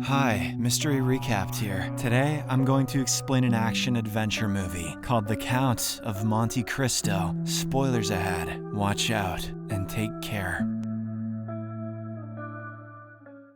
Hi, Mystery Recapped here. Today, I'm going to explain an action-adventure movie called The Count of Monte Cristo. Spoilers ahead. Watch out and take care.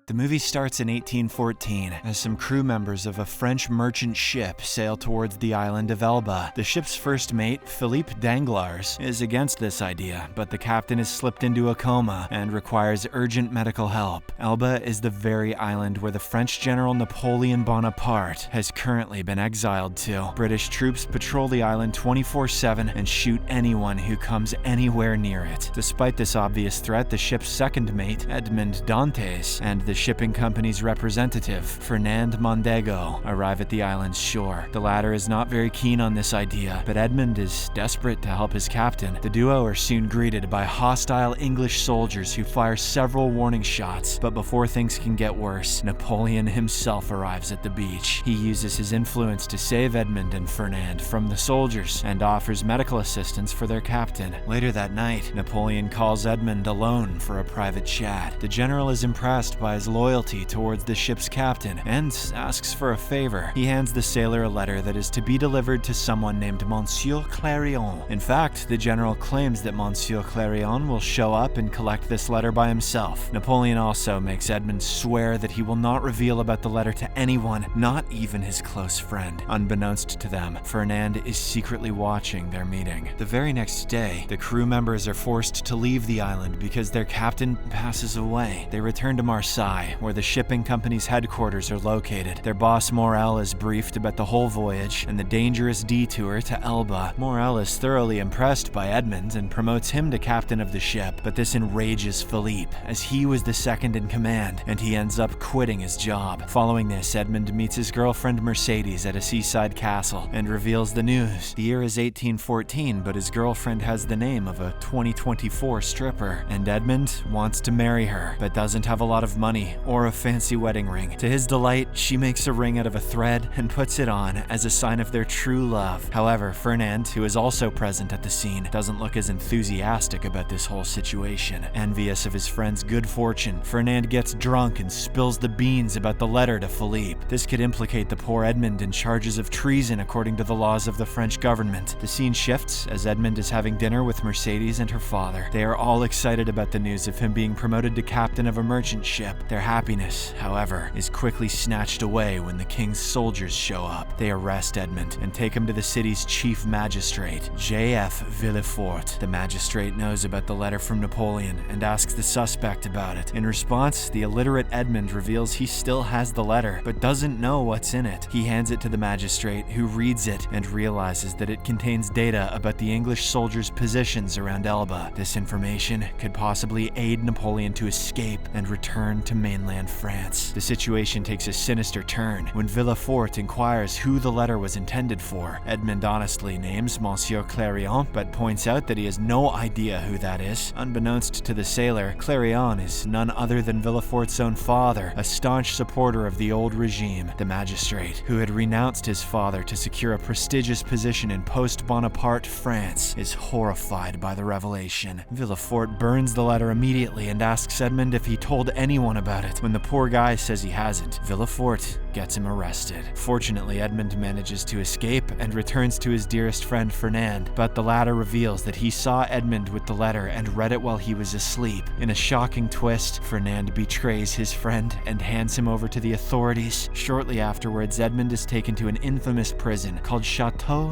The movie starts in 1814 as some crew members of a French merchant ship sail towards the island of Elba. The ship's first mate, Philippe Danglars, is against this idea, but the captain is slipped into a coma and requires urgent medical help. Elba is the very island where the French general Napoleon Bonaparte has currently been exiled to. British troops patrol the island 24/7 and shoot anyone who comes anywhere near it. Despite this obvious threat, the ship's second mate, Edmond Dantes, and the shipping company's representative, Fernand Mondego, arrive at the island's shore. The latter is not very keen on this idea, but Edmond is desperate to help his captain. The duo are soon greeted by hostile English soldiers who fire several warning shots, but before things can get worse, Napoleon himself arrives at the beach. He uses his influence to save Edmond and Fernand from the soldiers and offers medical assistance for their captain. Later that night, Napoleon calls Edmond alone for a private chat. The general is impressed by his loyalty towards the ship's captain and asks for a favor. He hands the sailor a letter that is to be delivered to someone named Monsieur Clarion. In fact, the general claims that Monsieur Clarion will show up and collect this letter by himself. Napoleon also makes Edmund swear that he will not reveal about the letter to anyone, not even his close friend. Unbeknownst to them, Fernand is secretly watching their meeting. The very next day, the crew members are forced to leave the island because their captain passes away. They return to Marseille, where the shipping company's headquarters are located. Their boss Morel is briefed about the whole voyage and the dangerous detour to Elba. Morel is thoroughly impressed by Edmond and promotes him to captain of the ship, but this enrages Philippe, as he was the second in command, and he ends up quitting his job. Following this, Edmond meets his girlfriend Mercedes at a seaside castle and reveals the news. The year is 1814, but his girlfriend has the name of a 2024 stripper, and Edmond wants to marry her, but doesn't have a lot of money or a fancy wedding ring. To his delight, she makes a ring out of a thread and puts it on as a sign of their true love. However, Fernand, who is also present at the scene, doesn't look as enthusiastic about this whole situation. Envious of his friend's good fortune, Fernand gets drunk and spills the beans about the letter to Philippe. This could implicate the poor Edmond in charges of treason according to the laws of the French government. The scene shifts as Edmond is having dinner with Mercedes and her father. They are all excited about the news of him being promoted to captain of a merchant ship. Their happiness, however, is quickly snatched away when the king's soldiers show up. They arrest Edmond and take him to the city's chief magistrate, J.F. Villefort. The magistrate knows about the letter from Napoleon and asks the suspect about it. In response, the illiterate Edmond reveals he still has the letter, but doesn't know what's in it. He hands it to the magistrate, who reads it and realizes that it contains data about the English soldiers' positions around Elba. This information could possibly aid Napoleon to escape and return to mainland France. The situation takes a sinister turn when Villefort inquires who the letter was intended for. Edmond honestly names Monsieur Clarion, but points out that he has no idea who that is. Unbeknownst to the sailor, Clarion is none other than Villefort's own father, a staunch supporter of the old regime. The magistrate, who had renounced his father to secure a prestigious position in post-Bonaparte France, is horrified by the revelation. Villefort burns the letter immediately and asks Edmond if he told anyone about it. When the poor guy says he hasn't, Villefort gets him arrested. Fortunately, Edmond manages to escape and returns to his dearest friend Fernand, but the latter reveals that he saw Edmond with the letter and read it while he was asleep. In a shocking twist, Fernand betrays his friend and hands him over to the authorities. Shortly afterwards, Edmond is taken to an infamous prison called Chateau,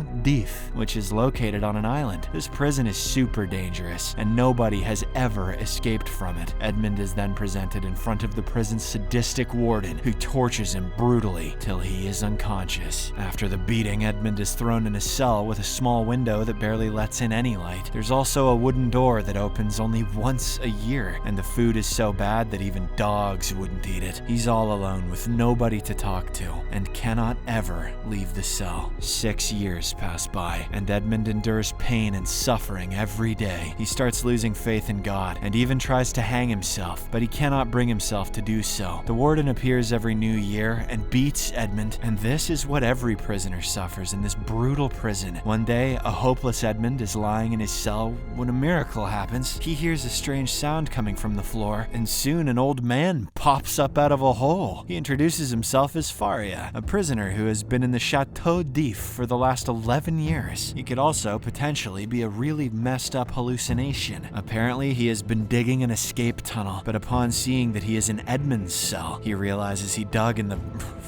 which is located on an island. This prison is super dangerous, and nobody has ever escaped from it. Edmond is then presented in front of the prison's sadistic warden, who tortures him brutally till he is unconscious. After the beating, Edmond is thrown in a cell with a small window that barely lets in any light. There's also a wooden door that opens only once a year, and the food is so bad that even dogs wouldn't eat it. He's all alone with nobody to talk to, and cannot ever leave the cell. 6 years pass by, and Edmond endures pain and suffering every day. He starts losing faith in God, and even tries to hang himself, but he cannot bring himself himself to do so. The warden appears every new year and beats Edmund, and this is what every prisoner suffers in this brutal prison. One day, a hopeless Edmund is lying in his cell when a miracle happens. He hears a strange sound coming from the floor, and soon an old man pops up out of a hole. He introduces himself as Faria, a prisoner who has been in the Chateau for the last 11 years. He could also potentially be a really messed up hallucination. Apparently, he has been digging an escape tunnel, but upon seeing that he is in Edmund's cell, he realizes he dug in the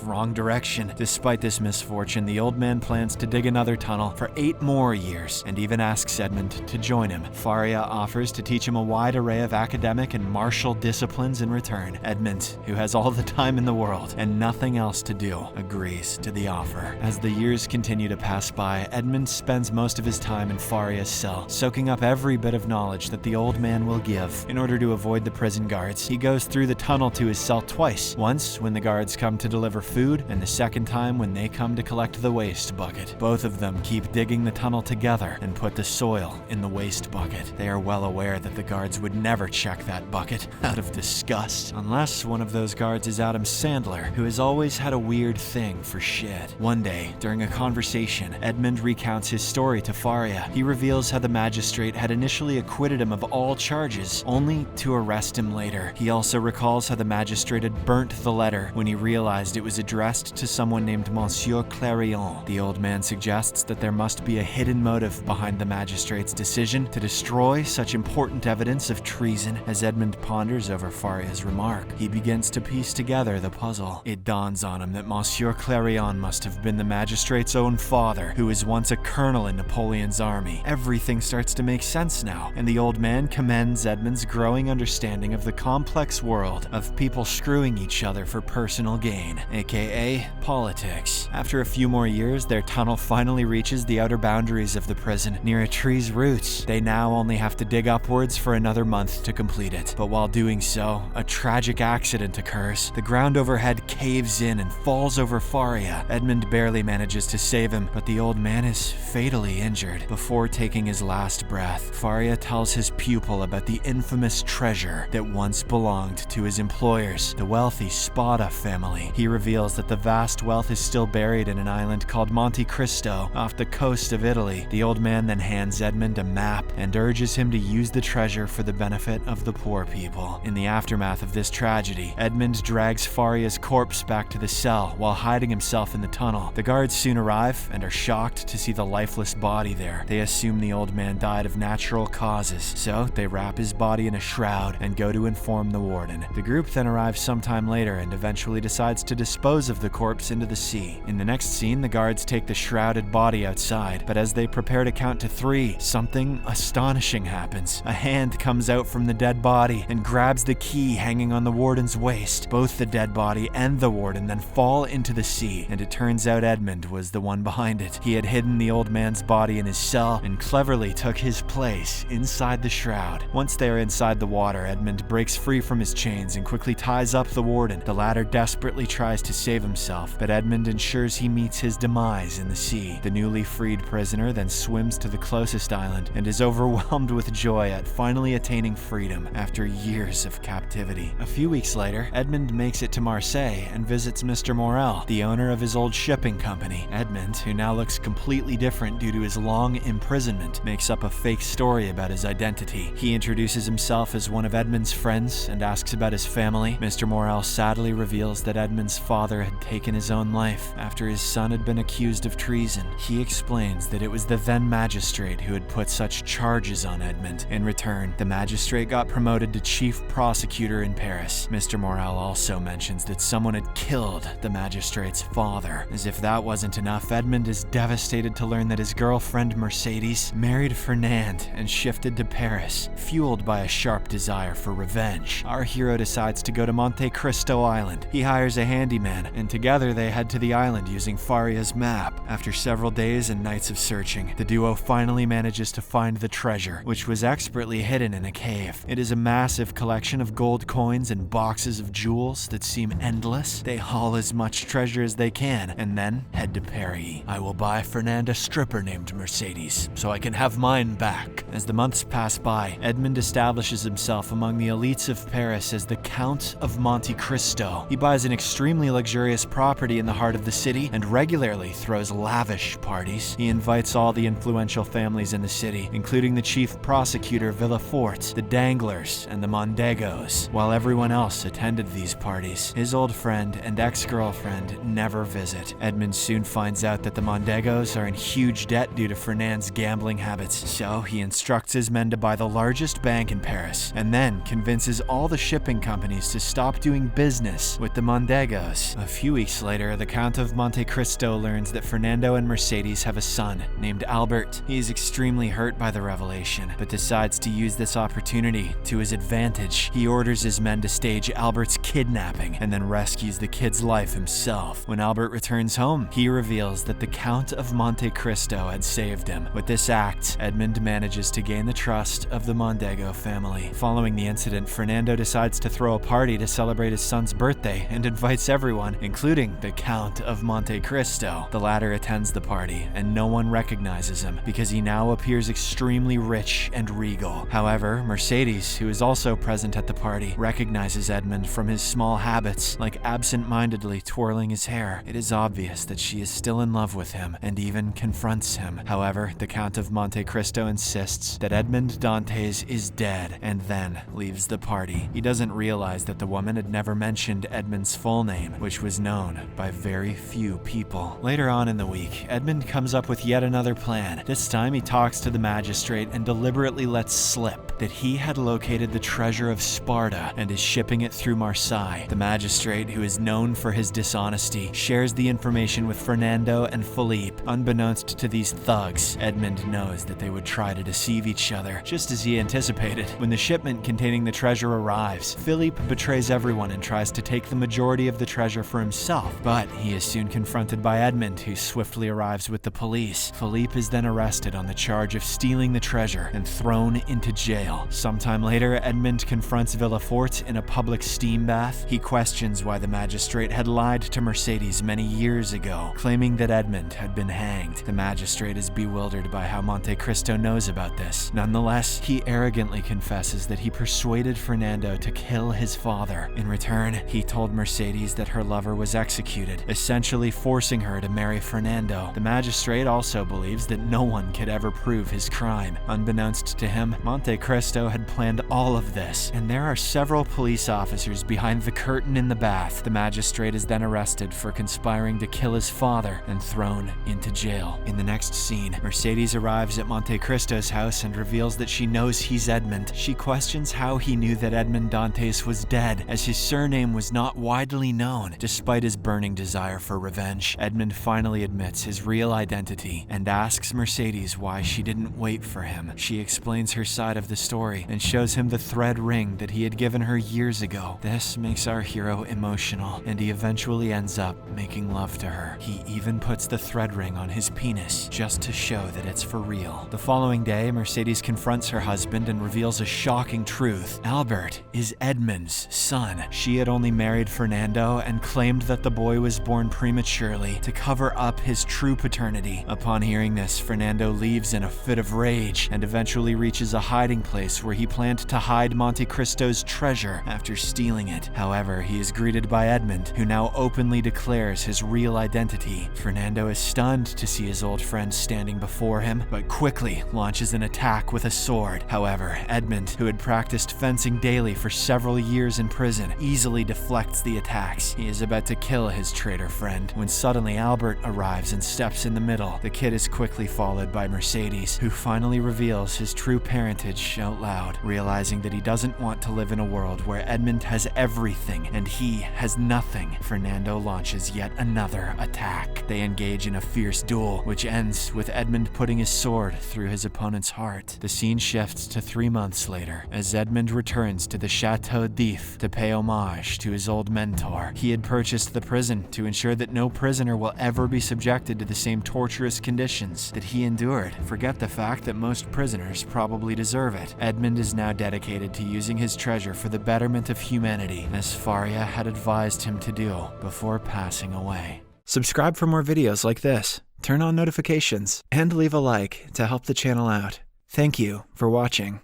wrong direction. Despite this misfortune, the old man plans to dig another tunnel for 8 more years, and even asks Edmund to join him. Faria offers to teach him a wide array of academic and martial disciplines in return. Edmund, who has all the time in the world and nothing else to do, agrees to the offer. As the years continue to pass by, Edmund spends most of his time in Faria's cell, soaking up every bit of knowledge that the old man will give. In order to avoid the prison guards, he goes through the tunnel to his cell twice, once when the guards come to deliver food, and the second time when they come to collect the waste bucket. Both of them keep digging the tunnel together and put the soil in the waste bucket. They are well aware that the guards would never check that bucket out of disgust, unless one of those guards is Adam Sandler, who has always had a weird thing for shit. One day, during a conversation, Edmund recounts his story to Faria. He reveals how the magistrate had initially acquitted him of all charges, only to arrest him later. He also recalls how the magistrate had burnt the letter when he realized it was addressed to someone named Monsieur Clarion. The old man suggests that there must be a hidden motive behind the magistrate's decision to destroy such important evidence of treason. As Edmund ponders over Faria's remark, he begins to piece together the puzzle. It dawns on him that Monsieur Clarion must have been the magistrate's own father, who was once a colonel in Napoleon's army. Everything starts to make sense now, and the old man commends Edmund's growing understanding of the complex world of people screwing each other for personal gain, aka politics. After a few more years, their tunnel finally reaches the outer boundaries of the prison, near a tree's roots. They now only have to dig upwards for another month to complete it. But while doing so, a tragic accident occurs. The ground overhead caves in and falls over Faria. Edmund barely manages to save him, but the old man is fatally injured. Before taking his last breath, Faria tells his pupil about the infamous treasure that once belonged to his employers, the wealthy Spada family. He reveals that the vast wealth is still buried in an island called Monte Cristo, off the coast of Italy. The old man then hands Edmund a map and urges him to use the treasure for the benefit of the poor people. In the aftermath of this tragedy, Edmund drags Faria's corpse back to the cell while hiding himself in the tunnel. The guards soon arrive and are shocked to see the lifeless body there. They assume the old man died of natural causes, so they wrap his body in a shroud and go to inform the warden. The group then arrives sometime later and eventually decides to dispose of the corpse into the sea. In the next scene, the guards take the shrouded body outside, but as they prepare to count to 3, something astonishing happens. A hand comes out from the dead body and grabs the key hanging on the warden's waist. Both the dead body and the warden then fall into the sea, and it turns out Edmund was the one behind it. He had hidden the old man's body in his cell and cleverly took his place inside the shroud. Once they are inside the water, Edmund breaks free from his chains and quickly ties up the warden. The latter desperately tries to save himself, but Edmund ensures he meets his demise in the sea. The newly freed prisoner then swims to the closest island and is overwhelmed with joy at finally attaining freedom after years of captivity. A few weeks later, Edmund makes it to Marseille and visits Mr. Morel, the owner of his old shipping company. Edmund, who now looks completely different due to his long imprisonment, makes up a fake story about his identity. He introduces himself as one of Edmund's friends and asks about his family. Mr. Morel sadly reveals that Edmund's father had taken his own life after his son had been accused of treason. He explains that it was the then magistrate who had put such charges on Edmund. In return, the magistrate got promoted to chief prosecutor in Paris. Mr. Morel also mentions that someone had killed the magistrate's father. As if that wasn't enough, Edmund is devastated to learn that his girlfriend Mercedes married Fernand and shifted to Paris. Fueled by a sharp desire for revenge, our hero decides to go to Monte Cristo Island. He hires a handyman man, and together they head to the island using Faria's map. After several days and nights of searching, the duo finally manages to find the treasure, which was expertly hidden in a cave. It is a massive collection of gold coins and boxes of jewels that seem endless. They haul as much treasure as they can, and then head to Paris. I will buy Fernand a stripper named Mercedes, so I can have mine back. As the months pass by, Edmond establishes himself among the elites of Paris as the Count of Monte Cristo. He buys an extremely luxurious property in the heart of the city and regularly throws lavish parties. He invites all the influential families in the city, including the chief prosecutor Villefort, the Danglars, and the Mondegos. While everyone else attended these parties, his old friend and ex-girlfriend never visit. Edmond soon finds out that the Mondegos are in huge debt due to Fernand's gambling habits, so he instructs his men to buy the largest bank in Paris, and then convinces all the shipping companies to stop doing business with the Mondegos. A few weeks later, the Count of Monte Cristo learns that Fernando and Mercedes have a son named Albert. He is extremely hurt by the revelation, but decides to use this opportunity to his advantage. He orders his men to stage Albert's kidnapping and then rescues the kid's life himself. When Albert returns home, he reveals that the Count of Monte Cristo had saved him. With this act, Edmond manages to gain the trust of the Mondego family. Following the incident, Fernando decides to throw a party to celebrate his son's birthday and invites everyone, including the Count of Monte Cristo. The latter attends the party, and no one recognizes him because he now appears extremely rich and regal. However, Mercedes, who is also present at the party, recognizes Edmond from his small habits, like absent-mindedly twirling his hair. It is obvious that she is still in love with him and even confronts him. However, the Count of Monte Cristo insists that Edmond Dantes is dead and then leaves the party. He doesn't realize that the woman had never mentioned Edmond's full name, which was known by very few people. Later on in the week, Edmond comes up with yet another plan. This time he talks to the magistrate and deliberately lets slip that he had located the treasure of Sparta and is shipping it through Marseille. The magistrate, who is known for his dishonesty, shares the information with Fernando and Philippe. Unbeknownst to these thugs, Edmond knows that they would try to deceive each other, just as he anticipated. When the shipment containing the treasure arrives, Philippe betrays everyone and tries to take the majority of the treasure for himself, but he is soon confronted by Edmond, who swiftly arrives with the police. Philippe is then arrested on the charge of stealing the treasure and thrown into jail. Sometime later, Edmond confronts Villefort in a public steam bath. He questions why the magistrate had lied to Mercedes many years ago, claiming that Edmond had been hanged. The magistrate is bewildered by how Monte Cristo knows about this. Nonetheless, he arrogantly confesses that he persuaded Fernando to kill his father. In return, he told Mercedes that her lover was executed, essentially forcing her to marry Fernando. The magistrate also believes that no one could ever prove his crime. Unbeknownst to him, Monte Cristo had planned all of this, and there are several police officers behind the curtain in the bath. The magistrate is then arrested for conspiring to kill his father and thrown into jail. In the next scene, Mercedes arrives at Monte Cristo's house and reveals that she knows he's Edmond. She questions how he knew that Edmond Dantes was dead, as his surname was not widely known. Despite his burning desire for revenge, Edmond finally admits his real identity and asks Mercedes why she didn't wait for him. She explains her side of the story and shows him the thread ring that he had given her years ago. This makes our hero emotional, and he eventually ends up making love to her. He even puts the thread ring on his penis just to show that it's for real. The following day, Mercedes confronts her husband and reveals a shocking truth. Albert is Edmond's son. She had only married Fernando and claimed that the boy was born prematurely to cover up his true paternity. Upon hearing this, Fernando leaves in a fit of rage and eventually reaches a hiding place where he planned to hide Monte Cristo's treasure after stealing it. However, he is greeted by Edmond, who now openly declares his real identity. Fernando is stunned to see his old friend standing before him, but quickly launches an attack with a sword. However, Edmond, who had practiced fencing daily for several years in prison, easily deflects the attacks. He is about to kill his traitor friend when suddenly Albert arrives and steps in the middle. The kid is quickly followed by Mercedes, who finally reveals his true parentage out loud. Realizing that he doesn't want to live in a world where Edmond has everything and he has nothing, Fernando launches yet another attack. They engage in a fierce duel, which ends with Edmond putting his sword through his opponent's heart. The scene shifts to 3 months later, as Edmond returns to the Chateau d'If to pay homage to his old mentor. He had had purchased the prison to ensure that no prisoner will ever be subjected to the same torturous conditions that he endured. Forget the fact that most prisoners probably deserve it. Edmund is now dedicated to using his treasure for the betterment of humanity, as Faria had advised him to do before passing away. Subscribe for more videos like this, turn on notifications, and leave a like to help the channel out. Thank you for watching.